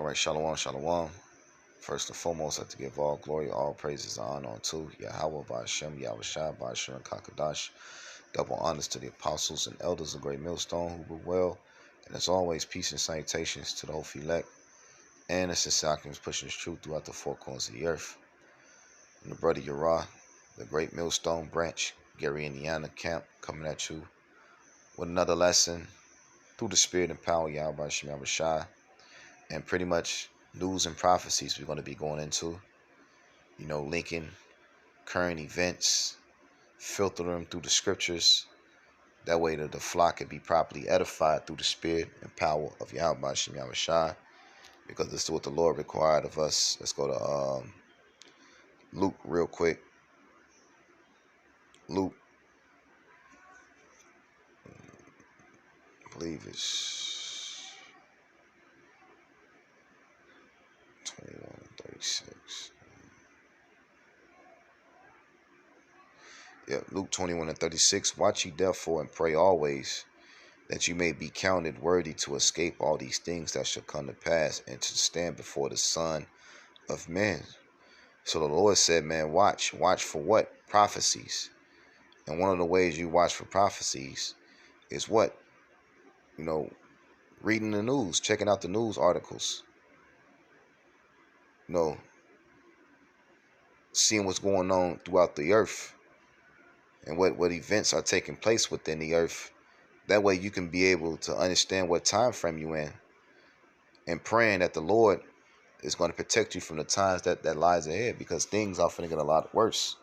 All right, shalom, shalom. First and foremost, I have to give all glory, all praises, and honor unto Yahweh, Ba'ashem, Yahushua, Ba'ashem, Kakadash. Double honors to the apostles and elders of Great Millstone who were well. And as always, peace and salutations to the whole elect and the Sisakins pushing his truth throughout the four corners of the earth. And the brother Yara, the Great Millstone branch, Gary, Indiana camp, coming at you with another lesson through the spirit and power of Yahweh, Ba'ashem, Yahushua. And pretty much news and prophecies we're going to be going into, linking current events, filter them through the scriptures. That way the flock can be properly edified through the spirit and power of Yahweh Hashem Yahushua, because this is what the Lord required of us. Let's go to Luke real quick. Luke, I believe it's 21:36. Luke 21:36. Watch ye therefore and pray always, that you may be counted worthy to escape all these things that shall come to pass, and to stand before the Son of Man. So the Lord said, man, watch for what? Prophecies. And one of the ways you watch for prophecies is what? Reading the news, checking out the news articles. Seeing what's going on throughout the earth and what events are taking place within the earth. That way you can be able to understand what time frame you're in, and praying that the Lord is going to protect you from the times that lies ahead, because things are finna get a lot worse.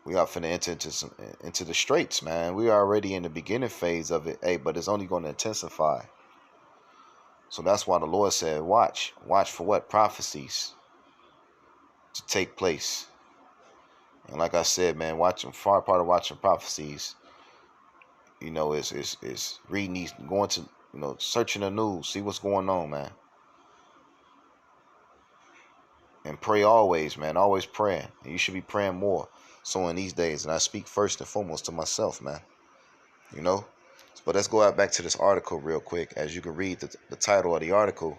We are finna enter into the straits, man. We are already in the beginning phase of it, but it's only going to intensify. So that's why the Lord said, watch for what? Prophecies to take place. And like I said, man, part of watching prophecies, is reading these, going to, searching the news, see what's going on, man. And pray always, man. Always praying. And you should be praying more so in these days. And I speak first and foremost to myself, man. But let's go back to this article real quick. As you can read the title of the article,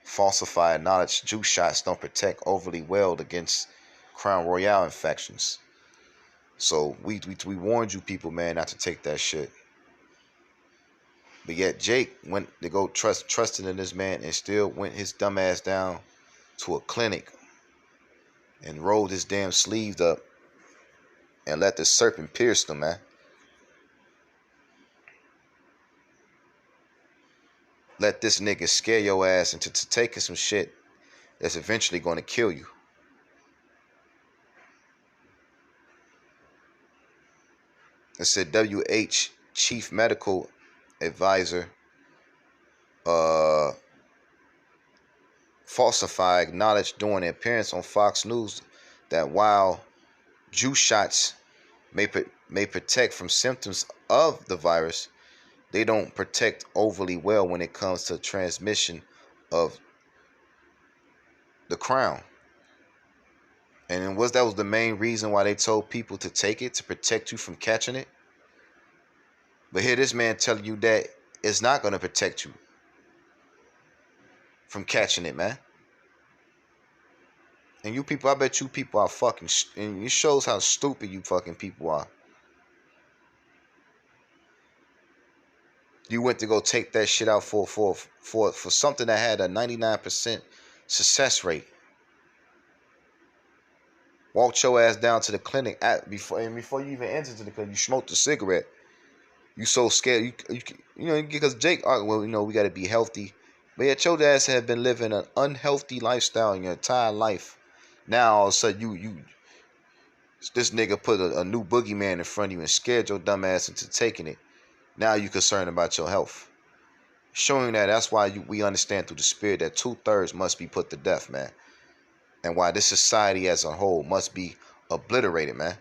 Falsified Knowledge Juice Shots Don't Protect Overly Well Against Crown Royale Infections. So we warned you people, man, not to take that shit. But yet Jake went to go trusting in this man, and still went his dumb ass down to a clinic and rolled his damn sleeves up and let the serpent pierce them, man. Let this nigga scare your ass into taking some shit that's eventually going to kill you. It said WH Chief Medical Advisor falsified knowledge during an appearance on Fox News that while juice shots may protect from symptoms of the virus, they don't protect overly well when it comes to transmission of the crown. And that was the main reason why they told people to take it, to protect you from catching it. But here this man telling you that it's not going to protect you from catching it, man. And you people, I bet you people are fucking, and it shows how stupid you fucking people are. You went to go take that shit out for something that had a 99% success rate. Walked your ass down to the clinic before you even entered the clinic. You smoked a cigarette. You so scared. Because Jake, we got to be healthy. But yet your ass had been living an unhealthy lifestyle your entire life. Now all of a sudden this nigga put a new boogeyman in front of you and scared your dumb ass into taking it. Now you concerned about your health. Showing that's why we understand through the spirit that 2/3 must be put to death, man. And why this society as a whole must be obliterated, man.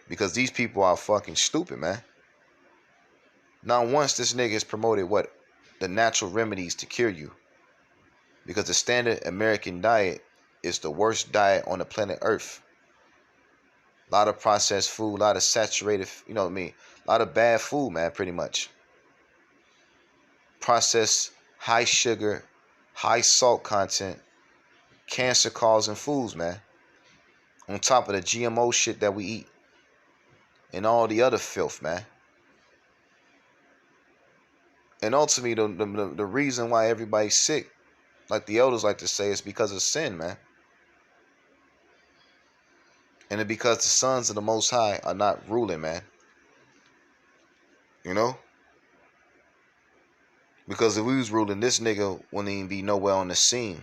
Because these people are fucking stupid, man. Now once this nigga has promoted the natural remedies to cure you. Because the standard American diet is the worst diet on the planet Earth. A lot of processed food, a lot of saturated, a lot of bad food, man, pretty much. Processed high sugar, high salt content, cancer causing foods, man. On top of the GMO shit that we eat and all the other filth, man. And ultimately, the reason why everybody's sick, like the elders like to say, is because of sin, man. And it's because the sons of the Most High are not ruling, man. You know? Because if we was ruling, this nigga wouldn't even be nowhere on the scene.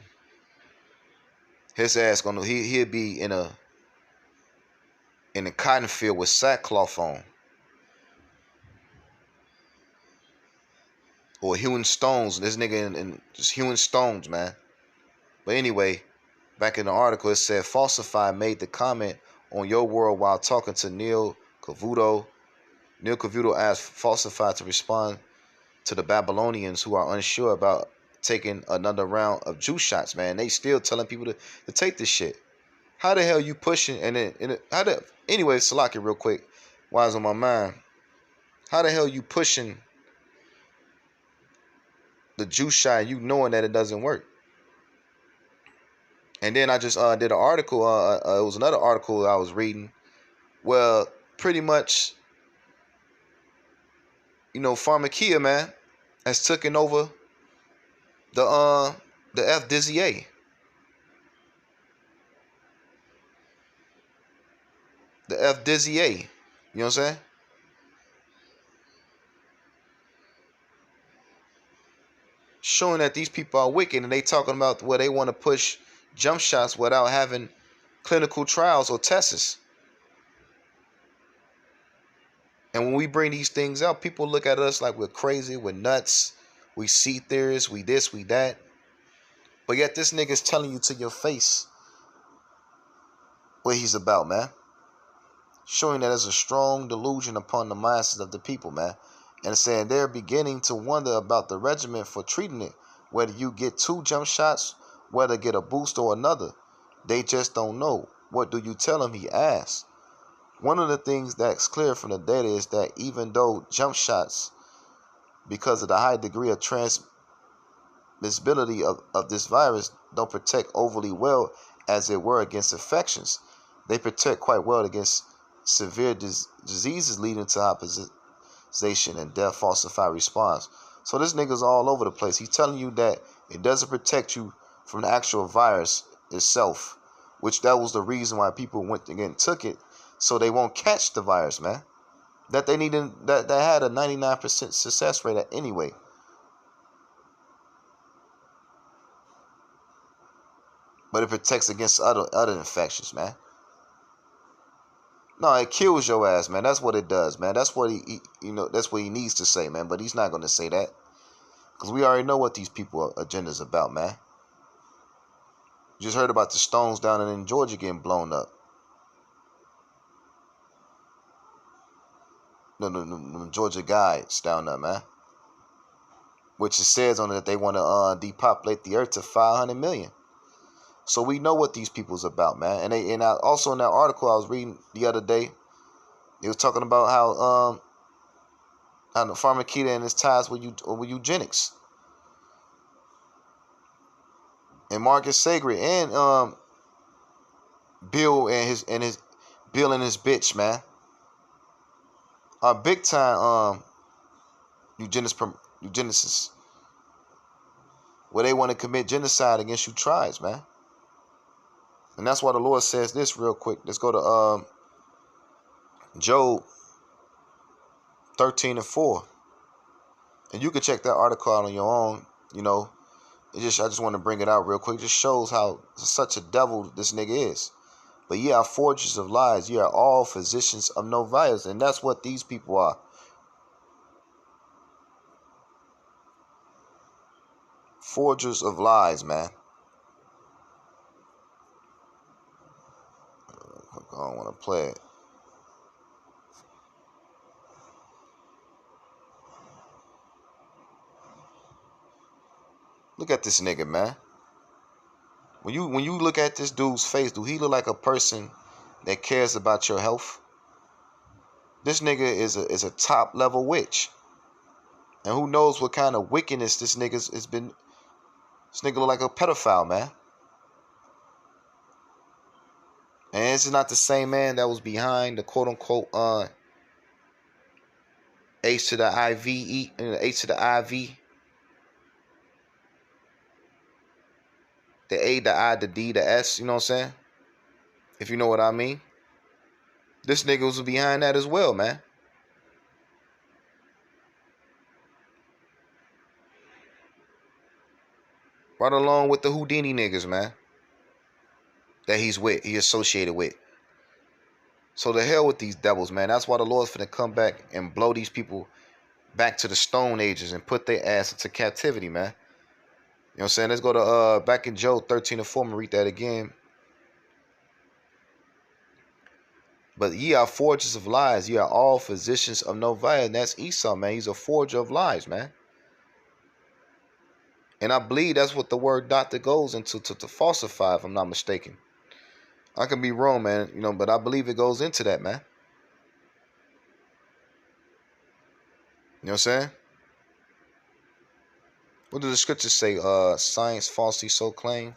His ass he'd be in a cotton field with sackcloth on. Or hewing stones. This nigga in just hewing stones, man. But anyway, back in the article, it said Falsify made the comment on Your World while talking to Neil Cavuto. Neil Cavuto asked Falsify to respond to the Babylonians who are unsure about taking another round of juice shots, man. They still telling people to take this shit. How the hell you pushing anyway, Salaki real quick, why is on my mind. How the hell you pushing the juice shot and you knowing that it doesn't work? And then I just did an article, it was another article I was reading. Well, pretty much, Pharmakia, man, has taken over the FDZA. The FDZA. You know what I'm saying? Showing that these people are wicked, and they talking about where they want to push jump shots without having clinical trials or tests. And when we bring these things out, people look at us like we're crazy, we're nuts, we see theorists, we this, we that. But yet this nigga's telling you to your face what he's about, man. Showing that there's a strong delusion upon the minds of the people, man. And saying they're beginning to wonder about the regimen for treating it. Whether you get 2 jump shots, whether get a boost or another. They just don't know. What do you tell them, he asked. One of the things that's clear from the data is that even though jump shots, because of the high degree of transmissibility of this virus, don't protect overly well as it were against infections, they protect quite well against severe diseases leading to hospitalization and death. Falsify response. So this nigga's all over the place. He's telling you that it doesn't protect you from the actual virus itself, which that was the reason why people went and took it, so they won't catch the virus, man. That they needed, that had a 99% success rate anyway. But it protects against other infections, man. No, it kills your ass, man. That's what it does, man. That's what that's what he needs to say, man. But he's not going to say that, because we already know what these people agenda's about, man. You just heard about the stones down in Georgia getting blown up. The Georgia guides down there, man. Which it says on it that they want to depopulate the earth to 500 million. So we know what these people's about, man. And also in that article I was reading the other day, it was talking about how the Pharmakeia and its ties with eugenics. And Marcus Sagri and Bill and his bitch, man, are big time eugenicists, where they want to commit genocide against you tribes, man. And that's why the Lord says this real quick. Let's go to Job 13:4. And you can check that article out on your own. I just want to bring it out real quick. It just shows how such a devil this nigga is. But ye are forgers of lies. Ye are all physicians of no virus. And that's what these people are. Forgers of lies, man. I don't want to play it. Look at this nigga, man. When you look at this dude's face, do he look like a person that cares about your health? This nigga is a top level witch. And who knows what kind of wickedness this nigga's has been. This nigga look like a pedophile, man. And this is not the same man that was behind the quote unquote H to the IV, H to the IV, the A, the I, the D, the S, you know what I'm saying? If you know what I mean. This nigga was behind that as well, man. Right along with the Houdini niggas, man. That he's with, he associated with. So the hell with these devils, man. That's why the Lord's finna come back and blow these people back to the Stone Ages and put their ass into captivity, man. You know what I'm saying? Let's go to back in Job 13 and 4 and read that again. But ye are forgers of lies. Ye are all physicians of no value. And that's Esau, man. He's a forger of lies, man. And I believe that's what the word doctor goes into, to falsify, if I'm not mistaken. I can be wrong, man, you know, but I believe it goes into that, man. You know what I'm saying? What do the scriptures say? Science falsely so claim.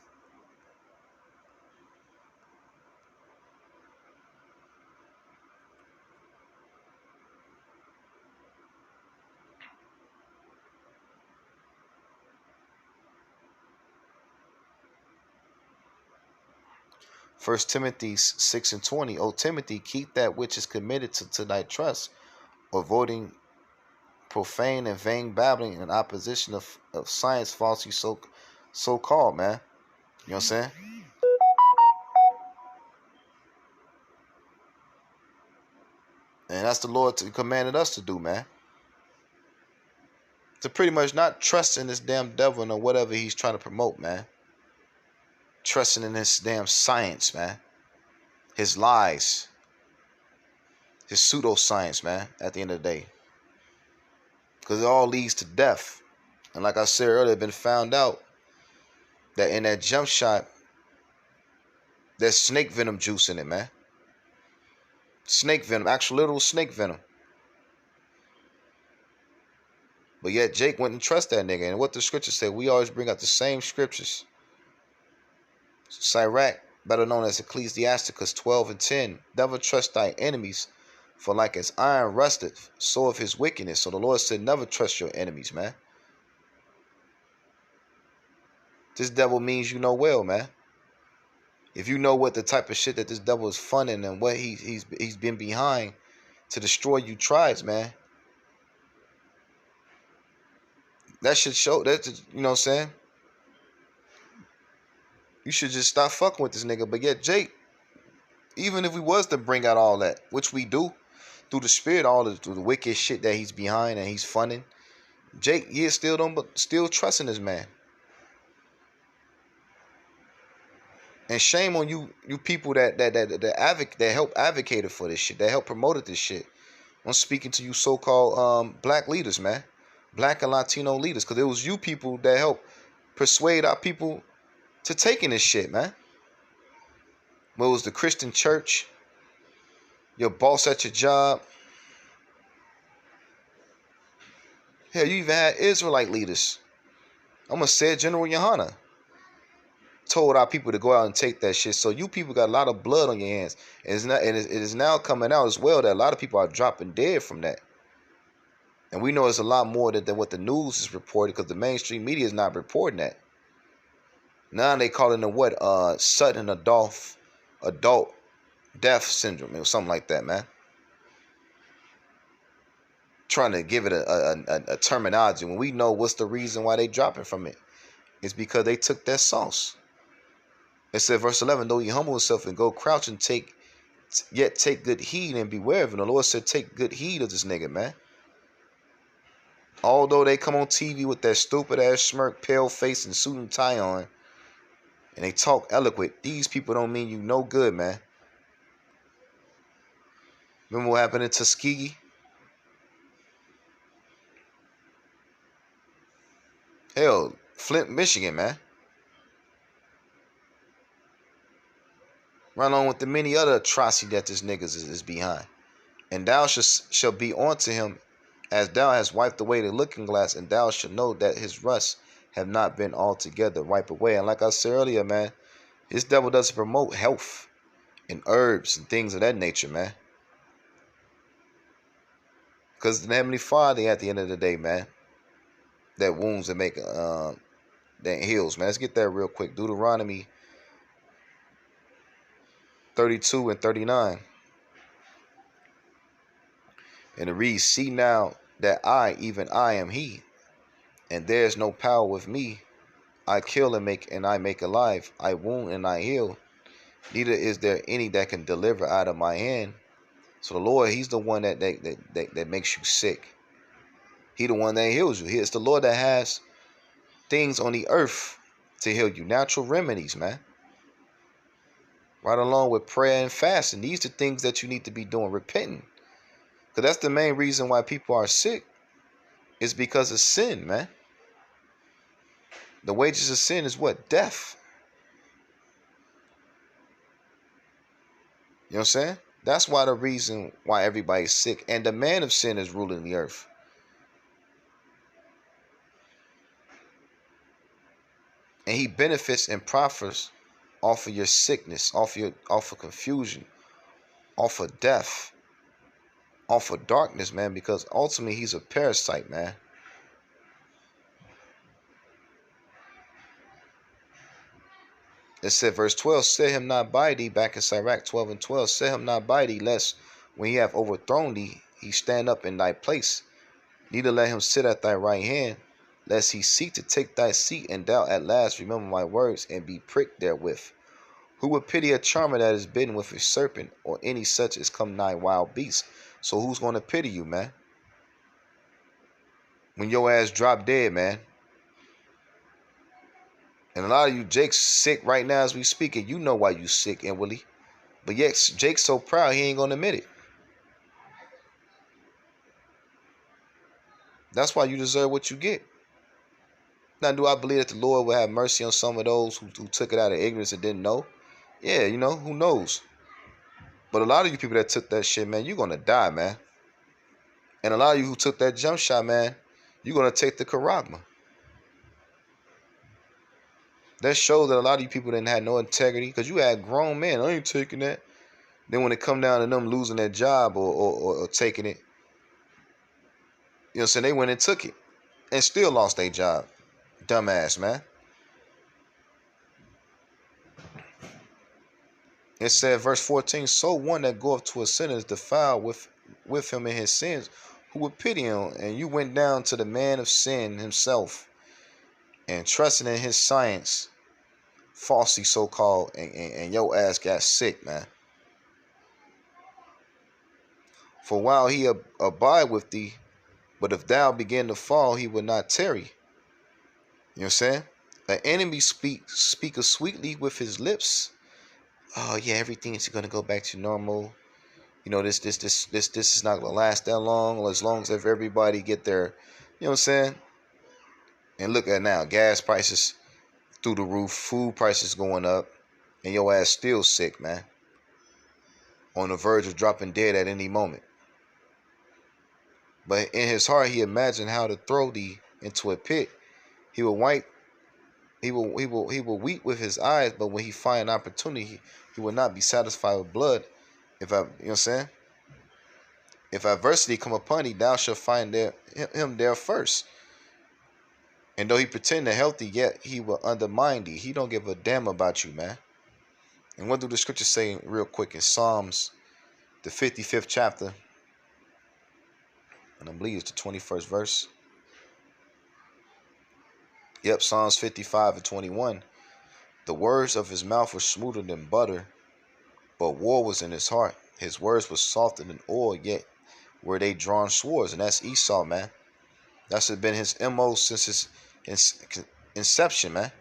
First Timothy 6 and 20. O Timothy, keep that which is committed to thy trust, avoiding profane and vain babbling in opposition of science falsely so called, man. You know what I'm saying? And that's the Lord commanded us to do, man. To pretty much not trust in this damn devil or whatever he's trying to promote, man. Trusting in this damn science, man. His lies. His pseudoscience, man, at the end of the day. Because it all leads to death. And like I said earlier, it's been found out that in that jump shot, there's snake venom juice in it, man. Snake venom, actual literal snake venom. But yet Jake wouldn't trust that nigga. And what the scriptures say, we always bring out the same scriptures. Sirach, better known as Ecclesiasticus 12 and 10. Never trust thy enemies, for like as iron rusteth, so of his wickedness. So the Lord said, never trust your enemies, man. This devil means you know well, man. If you know what the type of shit that this devil is funding and what he's been behind to destroy you tribes, man. That should show that, you know what I'm saying? You should just stop fucking with this nigga. But yet, Jake, even if we was to bring out all that, which we do, through the spirit, through the wicked shit that he's behind and he's funding, Jake, still trusting this man. And shame on you people that help advocated for this shit, that help promoted this shit. I'm speaking to you so-called black leaders, man. Black and Latino leaders, because it was you people that helped persuade our people to taking this shit, man. What was the Christian church, your boss at your job. Hell, you even had Israelite leaders. I'm going to say it, General Yohana told our people to go out and take that shit. So you people got a lot of blood on your hands. And it is now coming out as well that a lot of people are dropping dead from that. And we know it's a lot more than what the news is reporting, because the mainstream media is not reporting that. Now they calling it what? Sudden adult death syndrome or something like that, man. Trying to give it a terminology when we know what's the reason why they dropping from it. It's because they took that sauce. It said, verse 11, though he humble himself and go crouch and take good heed and beware of him. The Lord said, take good heed of this nigga, man. Although they come on TV with that stupid ass smirk, pale face, and suit and tie on, and they talk eloquent, these people don't mean you no good, man. Remember what happened in Tuskegee? Hell, Flint, Michigan, man. Right along with the many other atrocity that this niggas is behind. And thou shall be unto him as thou hast wiped away the looking glass, and thou shalt know that his rust have not been altogether wiped away. And like I said earlier, man, this devil doesn't promote health and herbs and things of that nature, man. Because the Heavenly Father, at the end of the day, man, that wounds that make that heals, man. Let's get that real quick. Deuteronomy 32 and 39. And it reads, see now that I, even I, am he, and there is no power with me. I kill and I make alive. I wound and I heal. Neither is there any that can deliver out of my hand. So the Lord, he's the one that makes you sick. He the one that heals you. It's the Lord that has things on the earth to heal you. Natural remedies, man. Right along with prayer and fasting. These are things that you need to be doing, repenting. Because that's the main reason why people are sick. Is because of sin, man. The wages of sin is what? Death. You know what I'm saying? That's why the reason why everybody's sick. And the man of sin is ruling the earth. And he benefits and profits off of your sickness, off of confusion, off of death, off of darkness, man, because ultimately he's a parasite, man. It said, verse 12, set him not by thee, back in Sirach 12 and 12, set him not by thee, lest when he have overthrown thee, he stand up in thy place. Neither let him sit at thy right hand, lest he seek to take thy seat, and thou at last remember my words, and be pricked therewith. Who would pity a charmer that is bitten with a serpent, or any such as come nigh wild beasts? So who's going to pity you, man? When your ass drop dead, man. And a lot of you, Jake's sick right now as we speak, and you know why you sick inwardly. But yet, Jake's so proud he ain't going to admit it. That's why you deserve what you get. Now, do I believe that the Lord will have mercy on some of those who took it out of ignorance and didn't know? Yeah, you know, who knows? But a lot of you people that took that shit, man, you're going to die, man. And a lot of you who took that jump shot, man, you're going to take the charagma. That shows that a lot of you people didn't have no integrity, because you had grown men. I ain't taking that. Then when it come down to them losing their job or taking it, you know what I'm saying, they went and took it and still lost their job. Dumbass, man. It said, verse 14, so one that goeth to a sinner is defiled with him in his sins, who would pity him? And you went down to the man of sin himself, and trusting in his science, falsely so-called, and your ass got sick, man. For while he abide with thee, but if thou begin to fall, he will not tarry. You know what I'm saying? An enemy speaketh sweetly with his lips. Oh yeah, everything is gonna go back to normal. You know, this is not gonna last that long. As long as if everybody get their, you know what I'm saying? And look at now, gas prices through the roof, food prices going up, and your ass still sick, man. On the verge of dropping dead at any moment. But in his heart he imagined how to throw thee into a pit. He will weep with his eyes, but when he find an opportunity, he will not be satisfied with blood. You know what I'm saying? If adversity come upon thee, thou shalt find him there first. And though he pretend to healthy, yet he will undermine thee. He don't give a damn about you, man. And what do the scriptures say real quick in Psalms, the 55th chapter, and I believe it's the 21st verse. Yep, Psalms 55 and 21. The words of his mouth were smoother than butter, but war was in his heart. His words were softer than oil, yet were they drawn swords. And that's Esau, man. That's been his MO since his inception, man.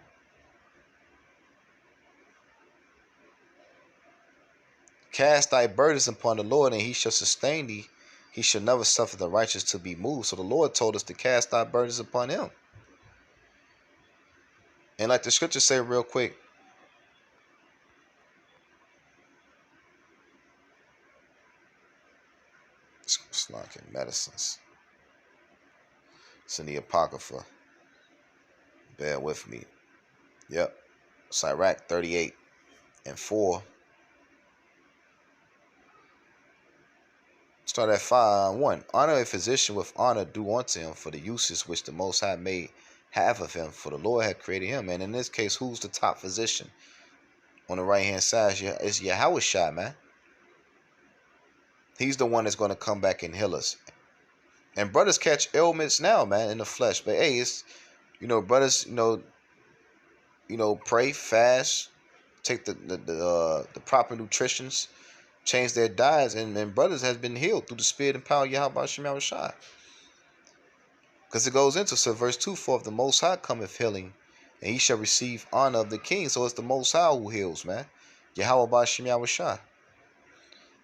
Cast thy burdens upon the Lord, and he shall sustain thee. He shall never suffer the righteous to be moved. So the Lord told us to cast our burdens upon him. And like the scriptures say real quick, it's like in medicines. It's in the Apocrypha. Bear with me. Yep. Sirach 38:4. Start at 5:1. Honor a physician with honor due unto him for the uses which the Most High made have of him, for the Lord had created him. And in this case, who's the top physician? On the right hand side is Yahushua, man. He's the one that's going to come back and heal us. And brothers catch ailments now, man, in the flesh. But hey, it's, brothers, pray, fast, take the proper nutritions, change their diets, and brothers has been healed through the spirit and power of Yahweh Shem Yahushua. Because it goes into, so verse 2, for if the Most High cometh healing, and he shall receive honor of the king. So it's the Most High who heals, man. Yahweh Shem Yahushua.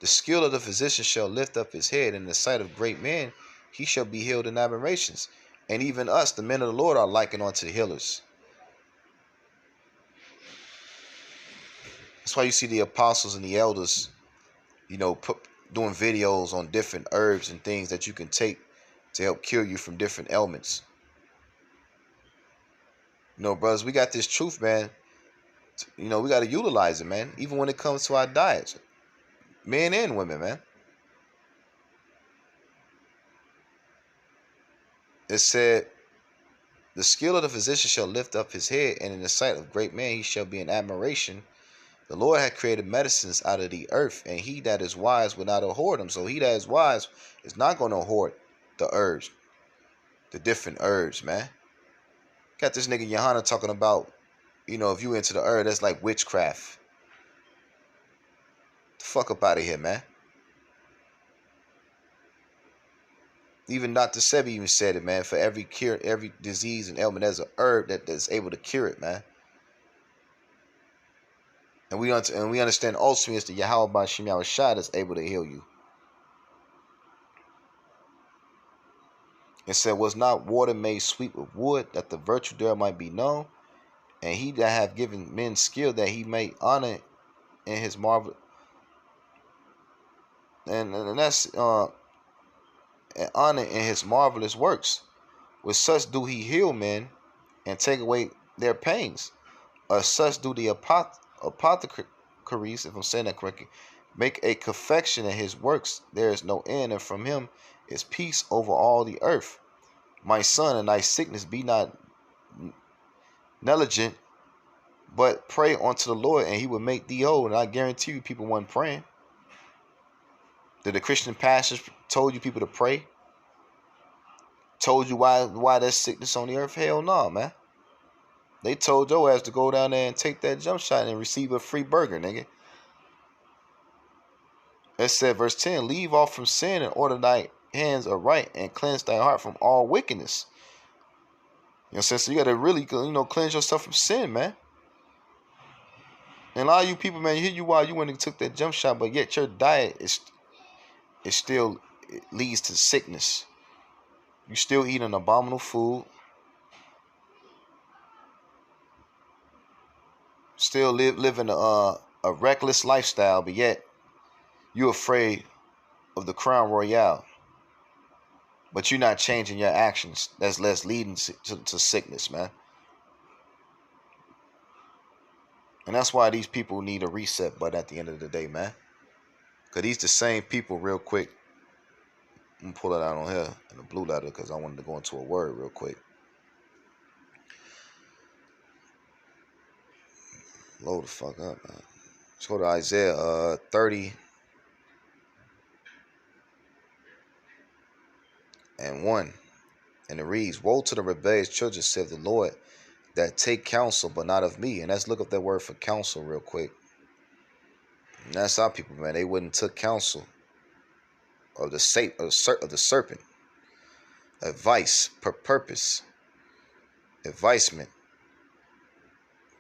The skill of the physician shall lift up his head, and in the sight of great men he shall be healed in aberrations. And even us, the men of the Lord, are likened unto healers. That's why you see the apostles and the elders, doing videos on different herbs and things that you can take to help cure you from different ailments. Brothers, we got this truth, man. We got to utilize it, man. Even when it comes to our diets, men and women, man. It said, the skill of the physician shall lift up his head, and in the sight of great men he shall be in admiration. The Lord had created medicines out of the earth, and he that is wise will not hoard them. So he that is wise is not going to hoard the herbs, the different herbs, man. Got this nigga Johanna talking about, if you into the herb, that's like witchcraft. The fuck up out of here, man. Even Dr. Sebi even said it, man. For every cure, every disease and ailment, there's a herb that's able to cure it, man. And we understand ultimately it's the Yahweh Shem Yahushua that's able to heal you. It said, was not water made sweet with wood, that the virtue there might be known? And he that hath given men skill, that he may honor in his marvel. And that's and honor in his marvelous works. With such do he heal men and take away their pains. Or such do the apothecaries, if I'm saying that correctly, make a confection of his works. There is no end, and from him is peace over all the earth. My son, in thy sickness be not negligent, but pray unto the Lord, and he will make thee whole. And I guarantee you, people weren't praying. Did the Christian pastors told you people to pray? Told you why there's sickness on the earth? Hell no, man. They told your ass to go down there and take that jump shot and receive a free burger, nigga. It said, verse 10, leave off from sin and order thy hands aright and cleanse thy heart from all wickedness. You know what I'm saying? So you got to really, cleanse yourself from sin, man. And a lot of you people, man, here you are, you went and took that jump shot, but yet your diet is still, it leads to sickness. You still eating abominable food. Still living a reckless lifestyle, but yet you're afraid of the Crown Royale. But you're not changing your actions. That's less leading to sickness, man. And that's why these people need a reset button at the end of the day, man. Because these the same people, real quick. I'm going to pull it out on here in the blue letter because I wanted to go into a word real quick. Load the fuck up, man. Let's go to Isaiah 30 and 1. And it reads, woe to the rebellious children, saith the Lord, that take counsel, but not of me. And let's look up that word for counsel real quick. And that's our people, man. They wouldn't took counsel of the serpent. Advice, purpose, advisement,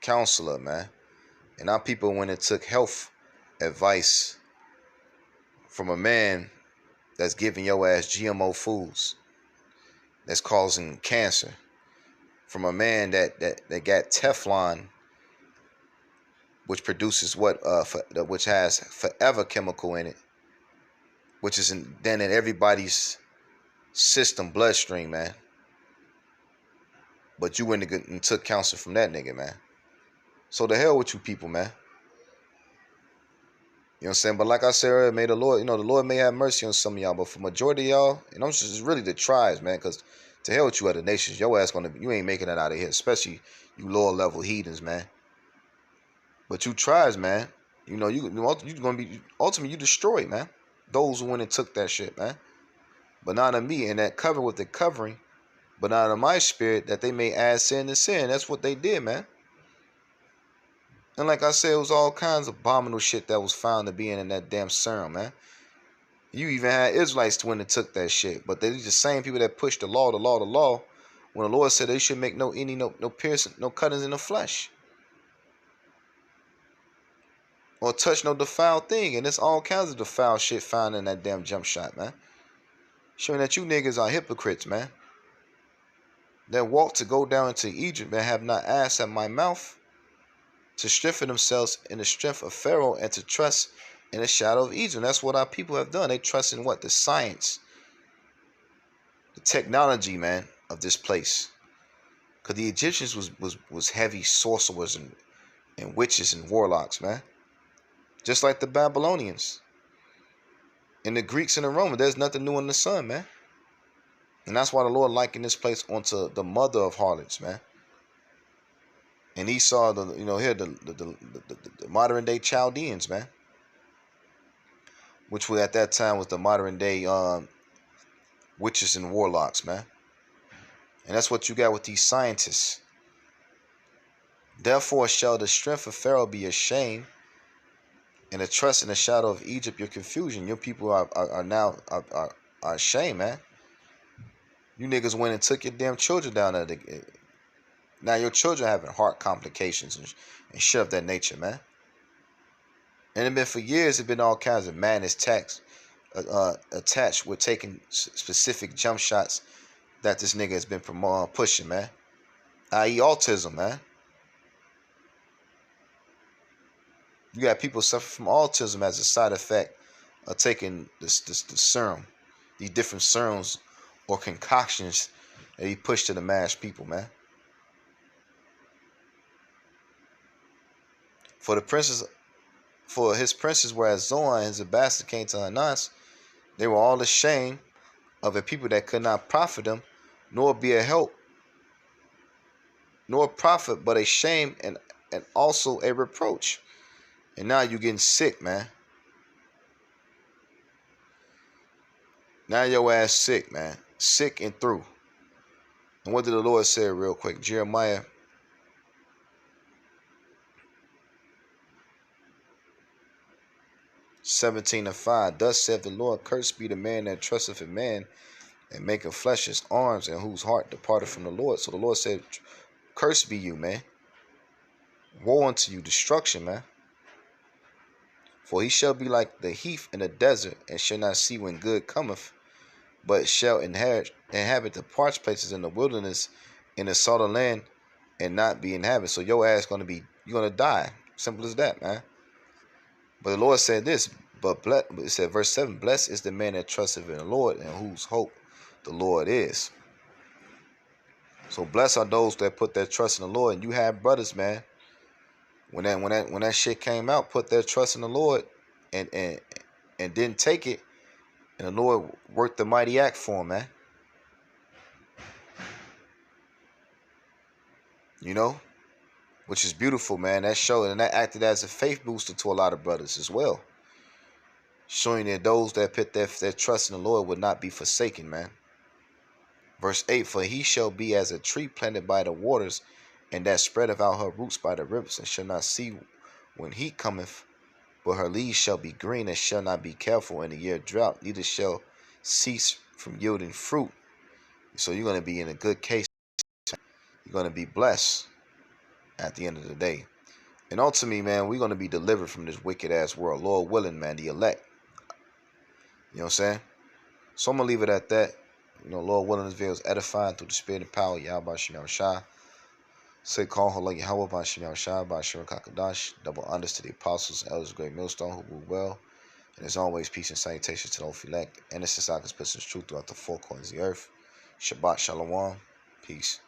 counselor, man. And our people, when it took health advice from a man that's giving your ass GMO foods, that's causing cancer, from a man that got Teflon, which produces which has forever chemical in it, which is then in everybody's system, bloodstream, man. But you went and took counsel from that nigga, man. So the hell with you people, man. You know what I'm saying? But like I said earlier, may the Lord, the Lord may have mercy on some of y'all. But for majority of y'all, it's really the tribes, man. Because to hell with you other nations, your ass you ain't making it out of here. Especially you lower level heathens, man. But you tribes, man. You gonna be ultimately you destroyed, man. Those who went and took that shit, man. But not of me, and that cover with the covering, but not of my spirit, that they may add sin to sin. That's what they did, man. And like I said, it was all kinds of abominable shit that was found to be in that damn serum, man. You even had Israelites when they took that shit. But they're the same people that pushed the law, when the Lord said they should make no piercing, no cuttings in the flesh. Or touch no defiled thing. And there's all kinds of defiled shit found in that damn jump shot, man. Showing that you niggas are hypocrites, man. That walk to go down into Egypt and have not asked at my mouth, to strengthen themselves in the strength of Pharaoh and to trust in the shadow of Egypt. That's what our people have done. They trust in what? The science, the technology, man, of this place. Because the Egyptians was heavy sorcerers and witches and warlocks, man. Just like the Babylonians. And the Greeks and the Romans, there's nothing new under the sun, man. And that's why the Lord likened this place onto the mother of harlots, man. And he saw the modern day Chaldeans, man, which at that time was the modern day witches and warlocks, man. And that's what you got with these scientists. Therefore shall the strength of Pharaoh be ashamed, and the trust in the shadow of Egypt your confusion. Your people are now ashamed, man. You niggas went and took your damn children down there. Now your children having heart complications and shit of that nature, man. And it been for years, it been all kinds of madness attached with taking specific jump shots that this nigga has been pushing, man. I.e. autism, man. You got people suffering from autism as a side effect of taking the serum, these different serums or concoctions that he pushed to the mass people, man. For his princes were as Zoan, his ambassador came to Anas, they were all ashamed of a people that could not profit them, nor be a help, nor profit, but a shame and also a reproach. And now you're getting sick, man. Now your ass sick, man. Sick and through. And what did the Lord say real quick? Jeremiah 17:5. Thus saith the Lord, cursed be the man that trusteth in man, and maketh flesh his arms, and whose heart departed from the Lord. So the Lord said, cursed be you, man. Woe unto you, destruction, man. For he shall be like the heath in the desert, and shall not see when good cometh, but shall inhabit the parched places in the wilderness, in the southern land, and not be inhabited. So your ass you're gonna die. Simple as that, man. But the Lord said this, it said verse 7, blessed is the man that trusteth in the Lord, and whose hope the Lord is. So blessed are those that put their trust in the Lord. And you have brothers, man. When that shit came out, put their trust in the Lord and didn't take it, and the Lord worked the mighty act for him, man. You know, which is beautiful, man. That showed, and that acted as a faith booster to a lot of brothers as well, showing that those that put their trust in the Lord would not be forsaken, man. Verse 8, for he shall be as a tree planted by the waters, and that spreadeth out her roots by the rivers, and shall not see when heat cometh, but her leaves shall be green, and shall not be careful in the year of drought, neither shall cease from yielding fruit. So you're going to be in a good case. You're going to be blessed at the end of the day. And ultimately, man, we're going to be delivered from this wicked ass world. Lord willing, man, the elect. You know what I'm saying? So I'm going to leave it at that. Lord willing, this video is edifying through the spirit and power of Yahweh Shem Shah. Say call Hola Yahweh by Shem Shah by Shirin Kakadash. Double honors to the apostles and elders of Great Millstone who rule well. And as always, peace and salutations to the elect. And this is Isaac's puts his truth throughout the four corners of the earth. Shabbat Shalom. Peace.